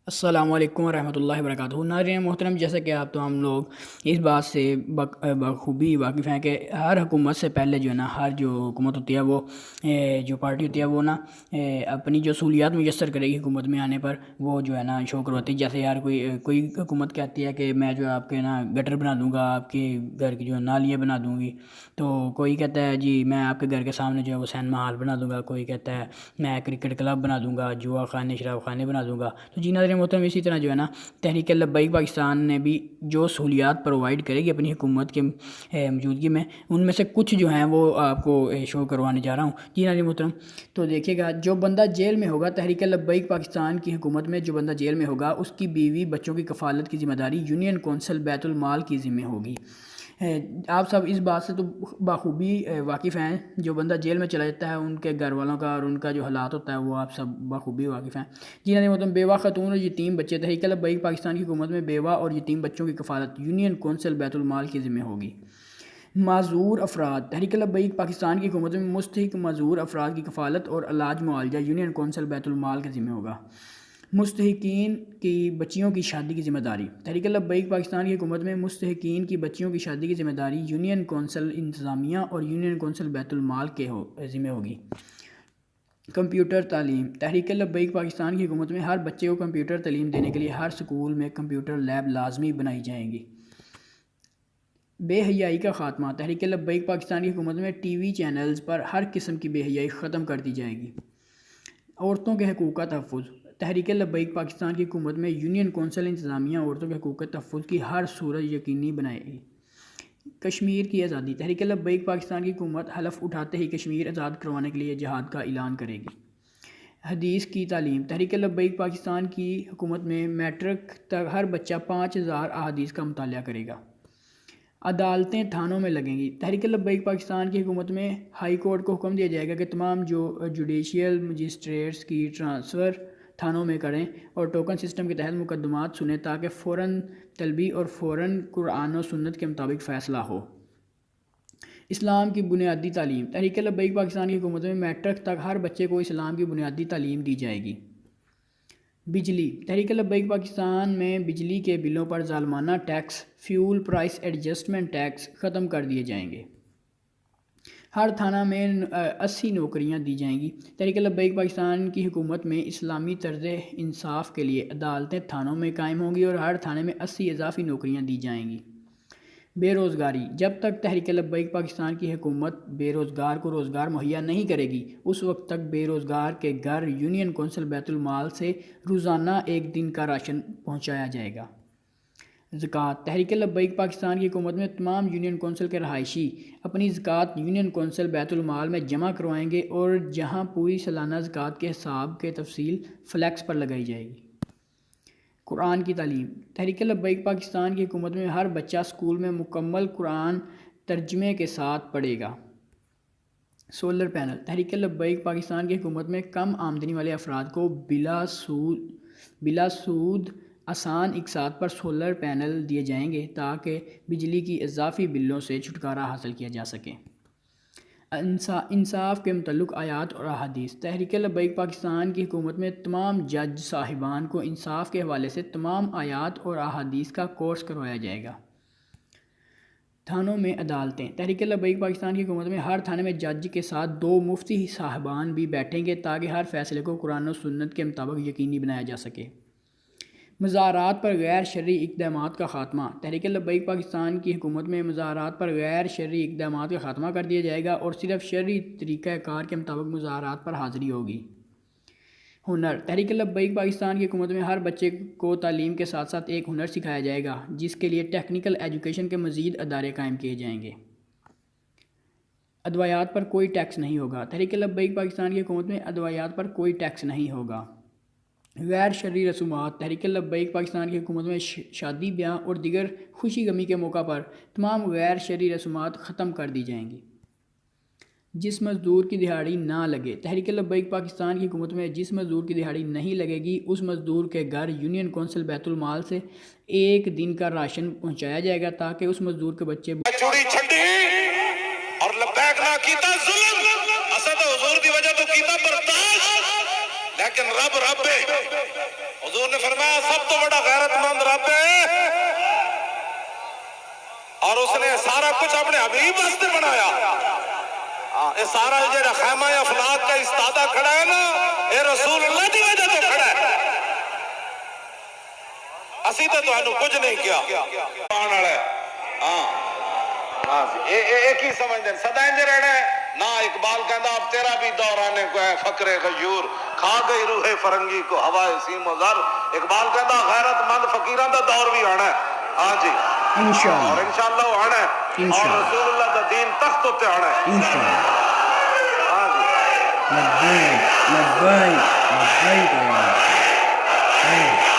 السلام علیکم ورحمۃ اللہ وبرکاتہ۔ ناظرین محترم، جیسا کہ آپ تو ہم لوگ اس بات سے بخوبی واقف ہیں کہ ہر حکومت سے پہلے جو ہے نا، ہر جو حکومت ہوتی ہے وہ جو پارٹی ہوتی ہے وہ نا اپنی جو سہولیات میسر کرے گی حکومت میں آنے پر وہ جو ہے نا شو کرواتی ہے۔ جیسے یار کوئی حکومت کہتی ہے کہ میں جو آپ کے نا گٹر بنا دوں گا، آپ کے گھر کی جو نالیاں بنا دوں گی، تو کوئی کہتا ہے جی میں آپ کے گھر کے سامنے جو ہے وہ سینما ہال بنا دوں گا، کوئی کہتا ہے میں کرکٹ کلب بنا دوں گا، جوا خانے شراب خانے بنا دوں گا۔ تو جی ناظرین محترم، اسی طرح جو ہے نا تحریک لبیک پاکستان نے بھی جو سہولیات پرووائڈ کرے گی اپنی حکومت کے موجودگی میں، ان میں سے کچھ جو ہیں وہ آپ کو شو کروانے جا رہا ہوں۔ جی ناظرین محترم، تو دیکھیے گا، جو بندہ جیل میں ہوگا، تحریک لبیک پاکستان کی حکومت میں جو بندہ جیل میں ہوگا اس کی بیوی بچوں کی کفالت کی ذمہ داری یونین کونسل بیت المال کی ذمہ ہوگی۔ آپ سب اس بات سے تو بخوبی واقف ہیں، جو بندہ جیل میں چلا جاتا ہے ان کے گھر والوں کا اور ان کا جو حالات ہوتا ہے وہ آپ سب بخوبی واقف ہیں۔ جی ہاں، مطلب بیوہ خاتون اور یتیم بچے، تحریک لبیک پاکستان کی حکومت میں بیوہ اور یتیم بچوں کی کفالت یونین کونسل بیت المال کی ذمہ ہوگی۔ معذور افراد، تحریک لبیک پاکستان کی حکومت میں مستحق معذور افراد کی کفالت اور علاج معالجہ یونین کونسل بیت المال کے ذمہ ہوگا۔ مستحقین کی بچیوں کی شادی کی ذمہ داری، تحریک لبیک پاکستان کی حکومت میں مستحقین کی بچیوں کی شادی کی ذمہ داری یونین کونسل انتظامیہ اور یونین کونسل بیت المال کے ذمہ ہوگی۔ کمپیوٹر تعلیم، تحریک لبیک پاکستان کی حکومت میں ہر بچے کو کمپیوٹر تعلیم دینے کے لیے ہر سکول میں کمپیوٹر لیب لازمی بنائی جائیں گی۔ بے حیائی کا خاتمہ، تحریک لبیک پاکستان کی حکومت میں ٹی وی چینلز پر ہر قسم کی بے حیائی ختم کر دی جائے گی۔ عورتوں کے حقوق کا تحفظ، تحریک لبیک پاکستان کی حکومت میں یونین کونسل انتظامیہ عورتوں کے حقوق کے تحفظ کی ہر صورت یقینی بنائے گی۔ کشمیر کی آزادی، تحریک لبیک پاکستان کی حکومت حلف اٹھاتے ہی کشمیر آزاد کروانے کے لیے جہاد کا اعلان کرے گی۔ حدیث کی تعلیم، تحریک لبیک پاکستان کی حکومت میں میٹرک تک ہر بچہ 5000 احادیث کا مطالعہ کرے گا۔ عدالتیں تھانوں میں لگیں گی، تحریک لبیک پاکستان کی حکومت میں ہائی کورٹ کو حکم دیا جائے گا کہ تمام جو جوڈیشیل مجسٹریٹس کی ٹرانسفر تھانوں میں کریں اور ٹوکن سسٹم کے تحت مقدمات سنیں تاکہ فوراً طلبی اور فوراً قرآن و سنت کے مطابق فیصلہ ہو۔ اسلام کی بنیادی تعلیم، تحریک لبیک پاکستان کی حکومت میں میٹرک تک ہر بچے کو اسلام کی بنیادی تعلیم دی جائے گی۔ بجلی، تحریک لبیک پاکستان میں بجلی کے بلوں پر ظالمانہ tax, fuel price adjustment tax ختم کر دیے جائیں گے۔ ہر تھانہ میں 80 نوکریاں دی جائیں گی۔ تحریک لبیک پاکستان کی حکومت میں اسلامی طرز انصاف کے لیے عدالتیں تھانوں میں قائم ہوں گی اور ہر تھانے میں 80 اضافی نوکریاں دی جائیں گی۔ بے روزگاری، جب تک تحریک لبیک پاکستان کی حکومت بے روزگار کو روزگار مہیا نہیں کرے گی اس وقت تک بے روزگار کے گھر یونین کونسل بیت المال سے روزانہ 1 دن کا راشن پہنچایا جائے گا۔ زکوٰۃ، تحریک لبیک پاکستان کی حکومت میں تمام یونین کونسل کے رہائشی اپنی زکوٰۃ یونین کونسل بیت المال میں جمع کروائیں گے اور جہاں پوری سالانہ زکوٰۃ کے حساب کے تفصیل فلیکس پر لگائی جائے گی۔ قرآن کی تعلیم، تحریک لبیک پاکستان کی حکومت میں ہر بچہ اسکول میں مکمل قرآن ترجمے کے ساتھ پڑھے گا۔ سولر پینل، تحریک لبیک پاکستان کی حکومت میں کم آمدنی والے افراد کو بلا سود آسان اقساط پر سولر پینل دیے جائیں گے تاکہ بجلی کی اضافی بلوں سے چھٹکارا حاصل کیا جا سکے۔ انصاف کے متعلق آیات اور احادیث، تحریک لبیک پاکستان کی حکومت میں تمام جج صاحبان کو انصاف کے حوالے سے تمام آیات اور احادیث کا کورس کروایا جائے گا۔ تھانوں میں عدالتیں، تحریک لبیک پاکستان کی حکومت میں ہر تھانے میں جج کے ساتھ 2 مفتی صاحبان بھی بیٹھیں گے تاکہ ہر فیصلے کو قرآن و سنت کے مطابق یقینی بنایا جا سکے۔ مظاہرات پر غیر شرعی اقدامات کا خاتمہ، تحریک لبیک پاکستان کی حکومت میں مظاہرات پر غیر شرعی اقدامات کا خاتمہ کر دیا جائے گا اور صرف شرعی طریقہ کار کے مطابق مظاہرات پر حاضری ہوگی۔ ہنر، تحریک لبیک پاکستان کی حکومت میں ہر بچے کو تعلیم کے ساتھ ساتھ ایک ہنر سکھایا جائے گا جس کے لیے ٹیکنیکل ایجوکیشن کے مزید ادارے قائم کیے جائیں گے۔ ادویات پر کوئی ٹیکس نہیں ہوگا، تحریک لبیک پاکستان کی حکومت میں ادویات پر کوئی ٹیکس نہیں ہوگا۔ غیر شرعی رسومات، تحریک لبیک پاکستان کی حکومت میں شادی بیاہ اور دیگر خوشی غمی کے موقع پر تمام غیر شرعی رسومات ختم کر دی جائیں گی۔ جس مزدور کی دہاڑی نہ لگے، تحریک لبیک پاکستان کی حکومت میں جس مزدور کی دہاڑی نہیں لگے گی اس مزدور کے گھر یونین کونسل بیت المال سے 1 دن کا راشن پہنچایا جائے گا تاکہ اس مزدور کے بچے چوڑی چھڈی اور لبیک نہ کیتا ظلم اسد حضور دی وجہ تو کیتا برداشت لیکن رب حضور نے فرمایا سب تو بڑا غیرت مند رب ہے اور اس نے سارا کچھ اپنے حبیب واسطے بنایا. یہ سارا جو خیمہ افلاک کا استادہ کھڑا ہے نا یہ رسول اللہ دی وجہ تو کھڑا ہے. اسی تو تمہیں کچھ نہیں کیا. ایک ہی سمجھ دیں سدا انج رہنا ہے نا. اقبال کہندا اب تیرا بھی دور آنے کو ہے فقر غیور کھا گئی روح فرنگی کو ہوائے سیم و زر. اقبال کہندا غیرت مند فقیراں دا دور بھی آنا ہے. ہاں جی انشاءاللہ اور انشاءاللہ وہ آنا ہے اور رسول اللہ دا دین تخت اتے آنا ہے انشاءاللہ. ہاں جی لبیک لبیک لبیک.